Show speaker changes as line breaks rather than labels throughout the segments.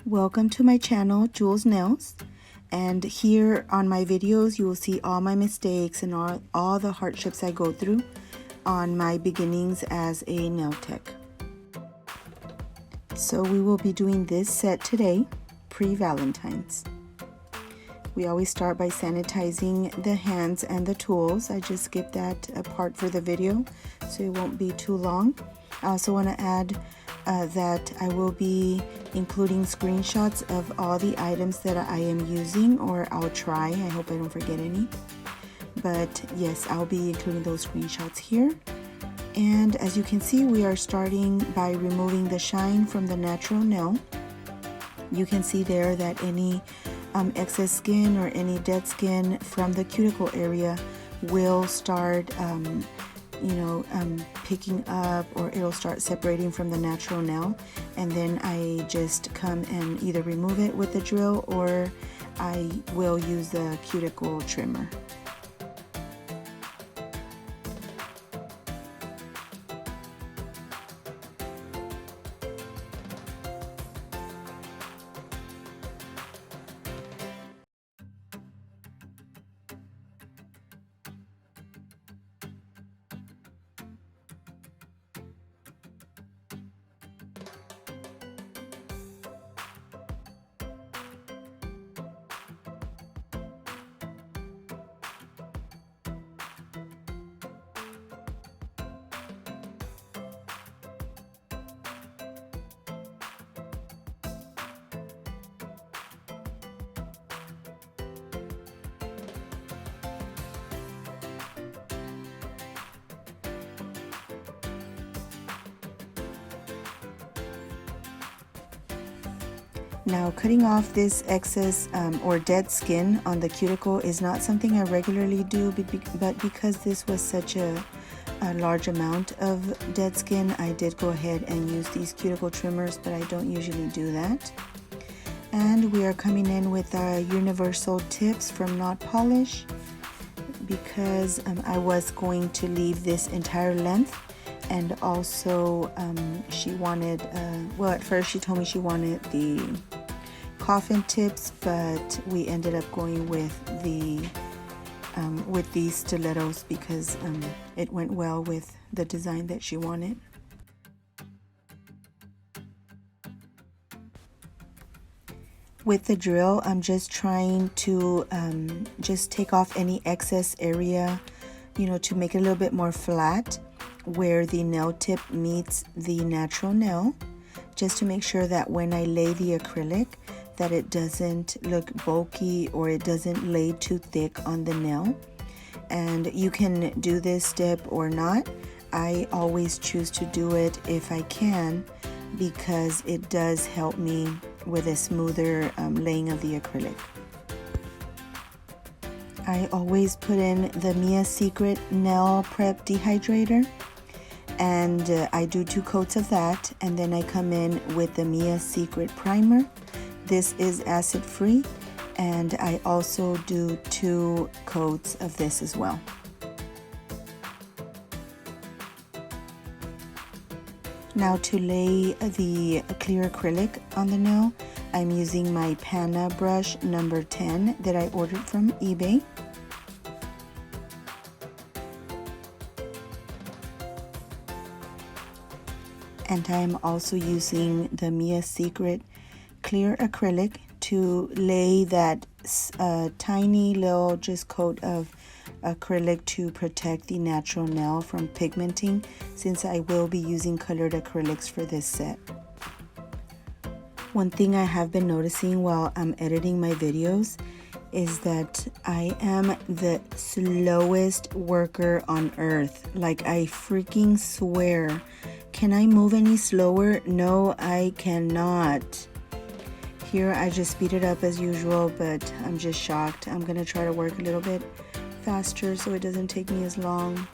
Welcome to my channel, Jules Nails, and here on my videos you will see all my mistakes and all the hardships I go through on my beginnings as a nail tech. So we will be doing this set today, pre-Valentine's. We always start by sanitizing the hands and the tools. I just skipped that part for the video so it won't be too long. I also want to add that I will be including screenshots of all the items that I am using, or I'll try. I hope I don't forget any. But yes, I'll be including those screenshots here. And as you can see, we are starting by removing the shine from the natural nail. You can see there that any excess skin or any dead skin from the cuticle area will start picking up, or it'll start separating from the natural nail, and then I just come and either remove it with the drill or I will use the cuticle trimmer. Now, cutting off this excess or dead skin on the cuticle is not something I regularly do, but because this was such a large amount of dead skin, I did go ahead and use these cuticle trimmers, but I don't usually do that. And we are coming in with our universal tips from Not Polish, because I was going to leave this entire length. And also she wanted, well, at first she told me she wanted the coffin tips, but we ended up going with these stilettos because it went well with the design that she wanted. With the drill, I'm just trying to just take off any excess area, to make it a little bit more flat where the nail tip meets the natural nail, just to make sure that when I lay the acrylic that it doesn't look bulky or it doesn't lay too thick on the nail. And you can do this step or not. I always choose to do it if I can, because it does help me with a smoother laying of the acrylic. I always put in the Mia Secret Nail Prep Dehydrator, and I do 2 coats of that, and then I come in with the Mia Secret Primer. This is acid free, and I also do 2 coats of this as well. Now, to lay the clear acrylic on the nail, I'm using my Pana brush number 10 that I ordered from eBay. And I am also using the Mia Secret clear acrylic to lay that tiny little just coat of acrylic to protect the natural nail from pigmenting, since I will be using colored acrylics for this set. One thing I have been noticing while I'm editing my videos is that I am the slowest worker on earth. Like, I freaking swear. Can I move any slower? No, I cannot. Here I just speed it up as usual, but I'm just shocked. I'm gonna try to work a little bit faster so it doesn't take me as long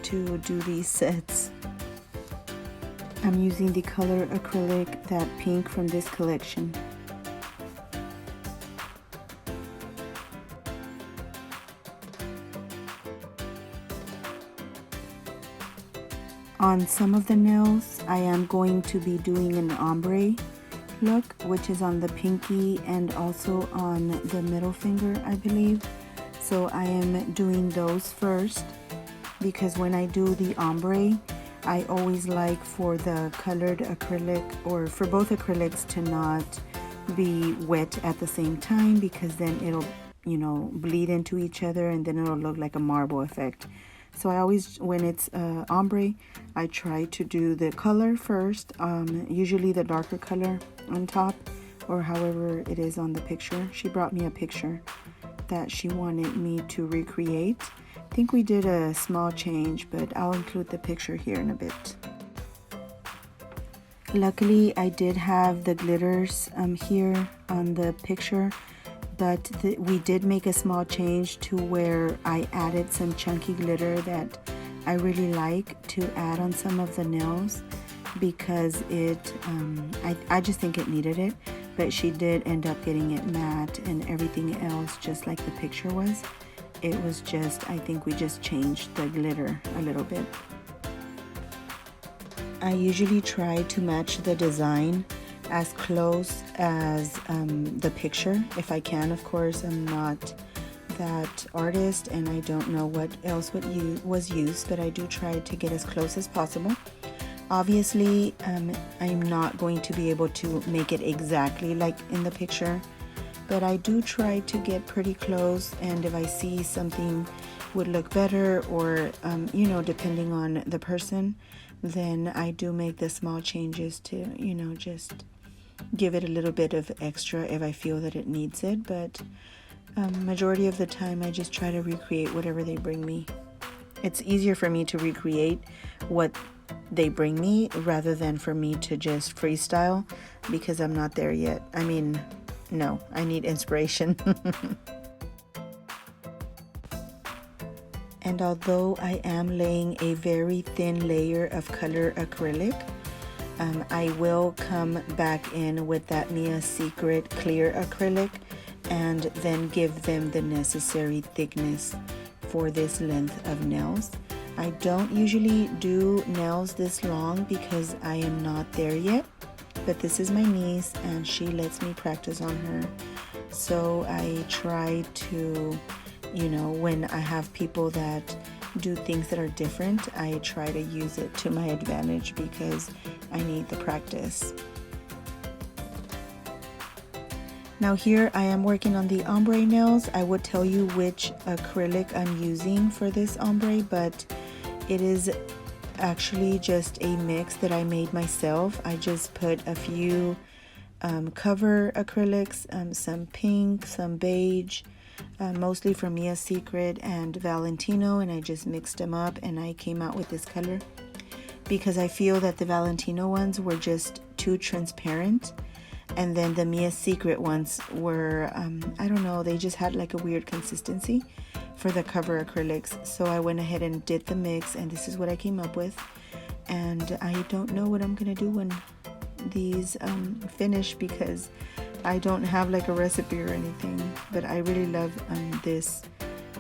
to do these sets. I'm using the color acrylic, that pink from this collection. On some of the nails, I am going to be doing an ombre look, which is on the pinky and also on the middle finger, I believe. So I am doing those first because when I do the ombre, I always like for the colored acrylic, or for both acrylics, to not be wet at the same time, because then it'll, you know, bleed into each other and then it'll look like a marble effect. So I always, when it's ombre, I try to do the color first, usually the darker color on top, or however it is on the picture. She brought me a picture that she wanted me to recreate. I think we did a small change, but I'll include the picture here in a bit. Luckily, I did have the glitters here on the picture, but we did make a small change to where I added some chunky glitter that I really like to add on some of the nails, because it I just think it needed it. But she did end up getting it matte and everything else just like the picture was. It was just, I think we just changed the glitter a little bit. I usually try to match the design as close as the picture, if I can. Of course, I'm not that artist and I don't know what else was used, but I do try to get as close as possible. Obviously, I'm not going to be able to make it exactly like in the picture, but I do try to get pretty close, and if I see something would look better, or you know, depending on the person, then I do make the small changes to, you know, just give it a little bit of extra if I feel that it needs it. But majority of the time I just try to recreate whatever they bring me. It's easier for me to recreate what they bring me rather than for me to just freestyle, because I'm not there yet. I mean, no, I need inspiration. And although I am laying a very thin layer of color acrylic, I will come back in with that Mia Secret clear acrylic and then give them the necessary thickness for this length of nails. I don't usually do nails this long because I am not there yet, but this is my niece and she lets me practice on her. So I try to, you know, when I have people that do things that are different, I try to use it to my advantage because I need the practice. Now here I am working on the ombre nails. I would tell you which acrylic I'm using for this ombre, but it is actually just a mix that I made myself. I just put a few cover acrylics, some pink, some beige, mostly from Mia Secret and Valentino, and I just mixed them up and I came out with this color because I feel that the Valentino ones were just too transparent, and then the Mia Secret ones were I don't know, they just had like a weird consistency for the cover acrylics. So I went ahead and did the mix, and this is what I came up with. And I don't know what I'm gonna do when these finish, because I don't have like a recipe or anything, but I really love this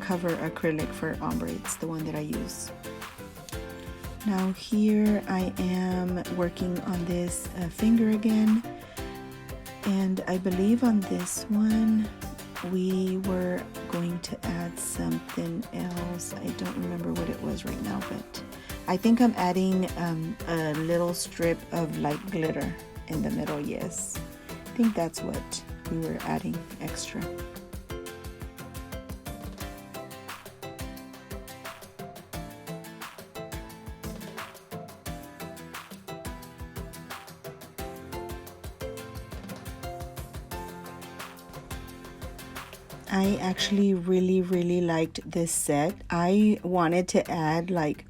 cover acrylic for ombre. It's the one that I use. Now here I am working on this finger again, and I believe on this one we were going to add something else. I don't remember what it was right now, but I think I'm adding a little strip of light glitter in the middle. Yes, I think that's what we were adding extra. I actually really liked this set. I wanted to add like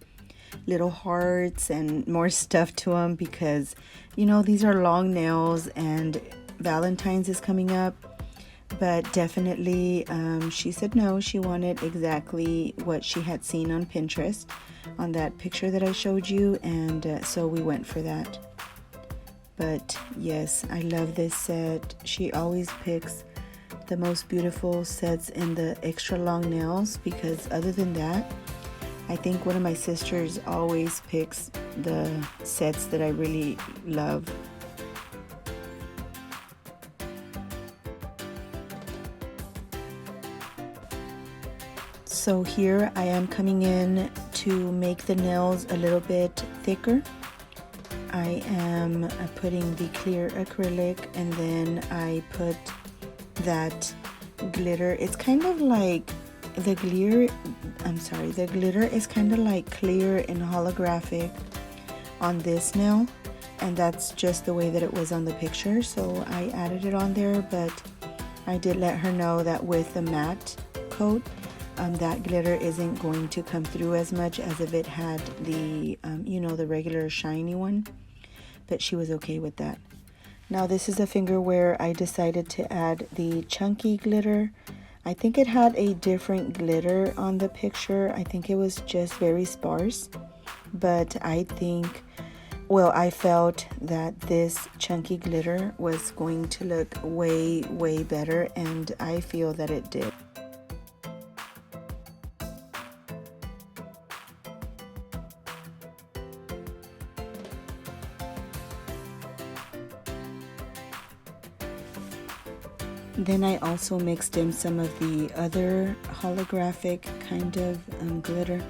little hearts and more stuff to them because, you know, these are long nails and Valentine's is coming up. But definitely she said no, she wanted exactly what she had seen on Pinterest on that picture that I showed you, and so we went for that. But yes, I love this set. She always picks the most beautiful sets in the extra long nails, because other than that, I think one of my sisters always picks the sets that I really love. So here I am coming in to make the nails a little bit thicker. I am putting the clear acrylic, and then I put that glitter. It's kind of like the glitter is kind of like clear and holographic on this nail, and that's just the way that it was on the picture, so I added it on there. But I did let her know that with the matte coat, that glitter isn't going to come through as much as if it had the you know, the regular shiny one, but she was okay with that. Now this is a finger where I decided to add the chunky glitter. I think it had a different glitter on the picture. I think it was just very sparse, but I think, well, I felt that this chunky glitter was going to look way, way better, and I feel that it did. Then I also mixed in some of the other holographic kind of glitter.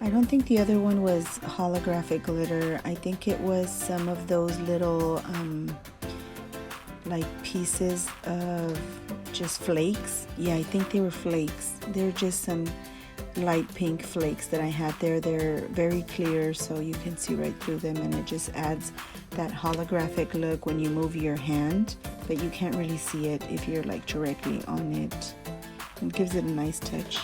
I don't think the other one was holographic glitter. I think it was some of those little like pieces of just flakes. Yeah, I think they were flakes. They're just some light pink flakes that I had there. They're very clear, so you can see right through them, and it just adds that holographic look when you move your hand, but you can't really see it if you're like directly on it. It gives it a nice touch.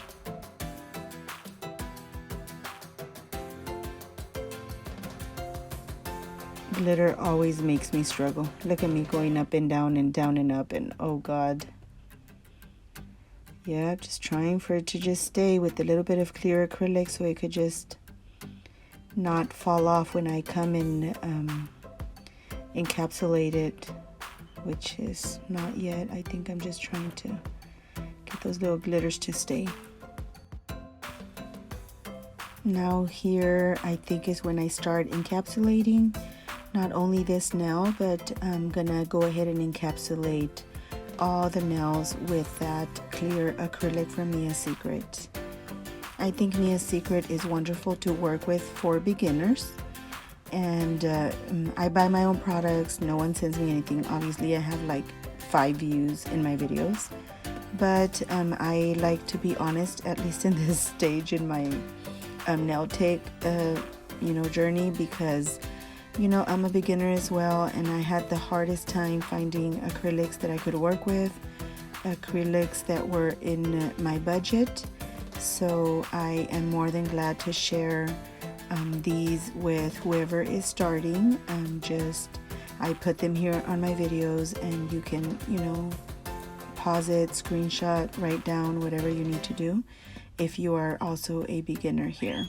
Glitter always makes me struggle. Look at me going up and down and up, and oh god. Yeah, just trying for it to just stay with a little bit of clear acrylic so it could just not fall off when I come and encapsulate it, which is not yet. I think I'm just trying to get those little glitters to stay. Now here I think is when I start encapsulating not only this nail, but I'm gonna go ahead and encapsulate all the nails with that clear acrylic from Mia's Secret. I think Mia's Secret is wonderful to work with for beginners, and I buy my own products. No one sends me anything. Obviously I have like 5 views in my videos, but I like to be honest, at least in this stage in my nail tech you know, journey, because you know, I'm a beginner as well, and I had the hardest time finding acrylics that I could work with, acrylics that were in my budget. So I am more than glad to share these with whoever is starting. I put them here on my videos, and you can, you know, pause it, screenshot, write down whatever you need to do if you are also a beginner here.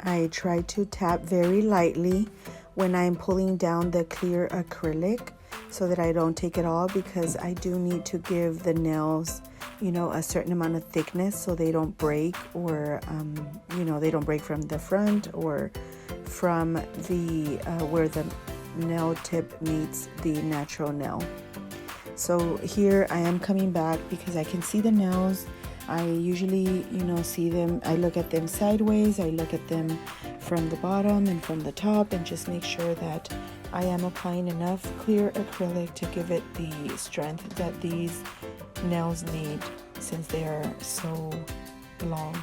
I try to tap very lightly when I'm pulling down the clear acrylic so that I don't take it all, because I do need to give the nails, you know, a certain amount of thickness so they don't break, or you know, they don't break from the front or from the where the nail tip meets the natural nail. So here I am coming back because I can see the nails. I usually, you know, see them, I look at them sideways, I look at them from the bottom and from the top, and just make sure that I am applying enough clear acrylic to give it the strength that these nails need, since they are so long.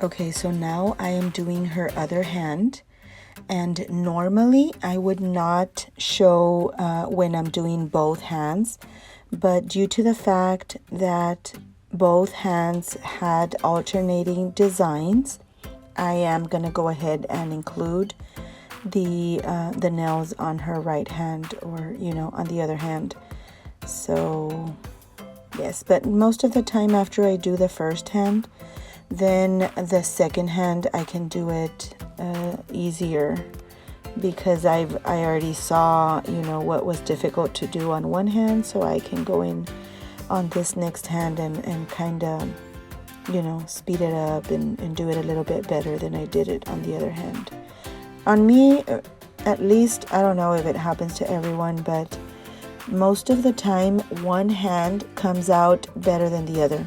Okay, so now I am doing her other hand, and normally I would not show when I'm doing both hands, but due to the fact that both hands had alternating designs, I am gonna go ahead and include the nails on her right hand, or you know, on the other hand. So Yes, but most of the time after I do the first hand, then the second hand I can do it easier, because I already saw, you know, what was difficult to do on one hand, so I can go in on this next hand and kind of, you know, speed it up and do it a little bit better than I did it on the other hand. On me, at least, I don't know if it happens to everyone, but most of the time one hand comes out better than the other.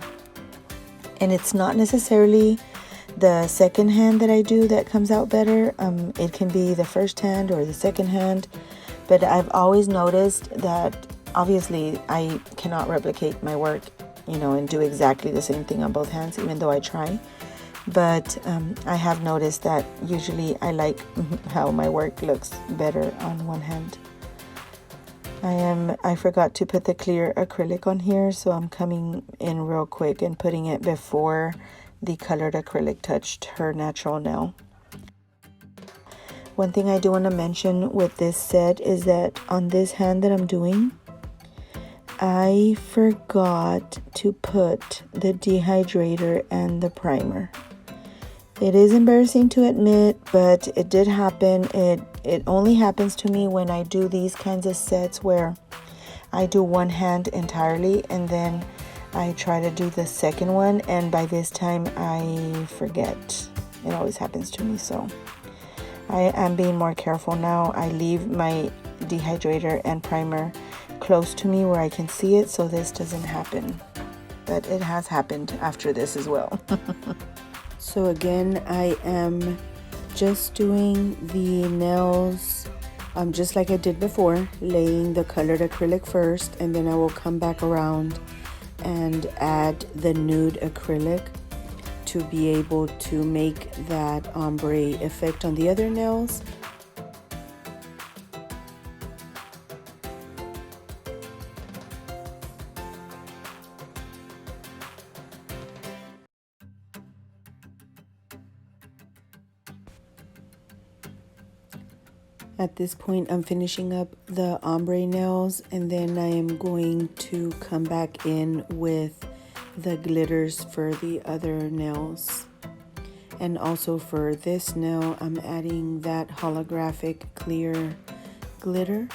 And it's not necessarily the second hand that I do that comes out better. It can be the first hand or the second hand, but I've always noticed that obviously I cannot replicate my work, you know, and do exactly the same thing on both hands, even though I try. But I have noticed that usually I like how my work looks better on one hand. I forgot to put the clear acrylic on here, so I'm coming in real quick and putting it before the colored acrylic touched her natural nail. One thing I do want to mention with this set is that on this hand that I'm doing, I forgot to put the dehydrator and the primer. It is embarrassing to admit, but it did happen. It only happens to me when I do these kinds of sets where I do one hand entirely and then I try to do the second one, and by this time I forget. It always happens to me, so I am being more careful now. I leave my dehydrator and primer close to me where I can see it, so this doesn't happen. But it has happened after this as well. So again, I am just doing the nails just like I did before, laying the colored acrylic first, and then I will come back around and add the nude acrylic to be able to make that ombre effect on the other nails. At this point, I'm finishing up the ombre nails, and then I am going to come back in with the glitters for the other nails. And also for this nail, I'm adding that holographic clear glitter.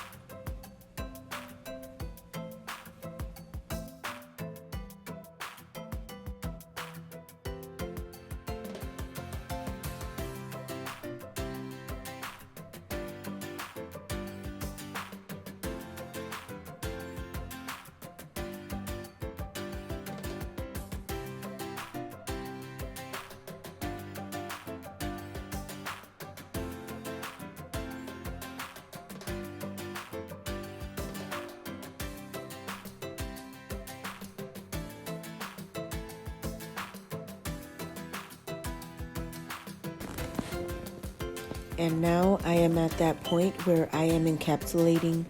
And now I am at that point where I am encapsulating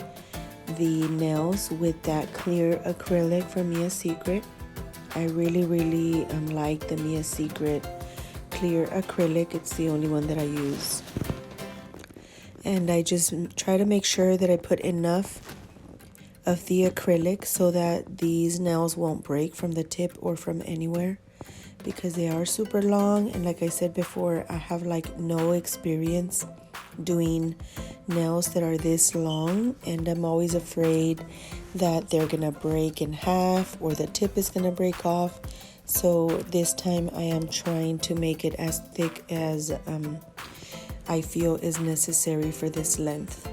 the nails with that clear acrylic from Mia Secret. I really like the Mia Secret clear acrylic. It's the only one that I use. And I just try to make sure that I put enough of the acrylic so that these nails won't break from the tip or from anywhere, because they are super long, and like I said before, I have like no experience doing nails that are this long, and I'm always afraid that they're gonna break in half or the tip is gonna break off. So this time I am trying to make it as thick as I feel is necessary for this length.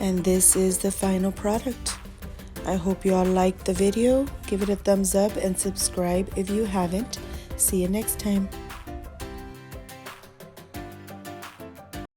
And this is the final product. I hope you all liked the video. Give it a thumbs up and subscribe if you haven't. See you next time.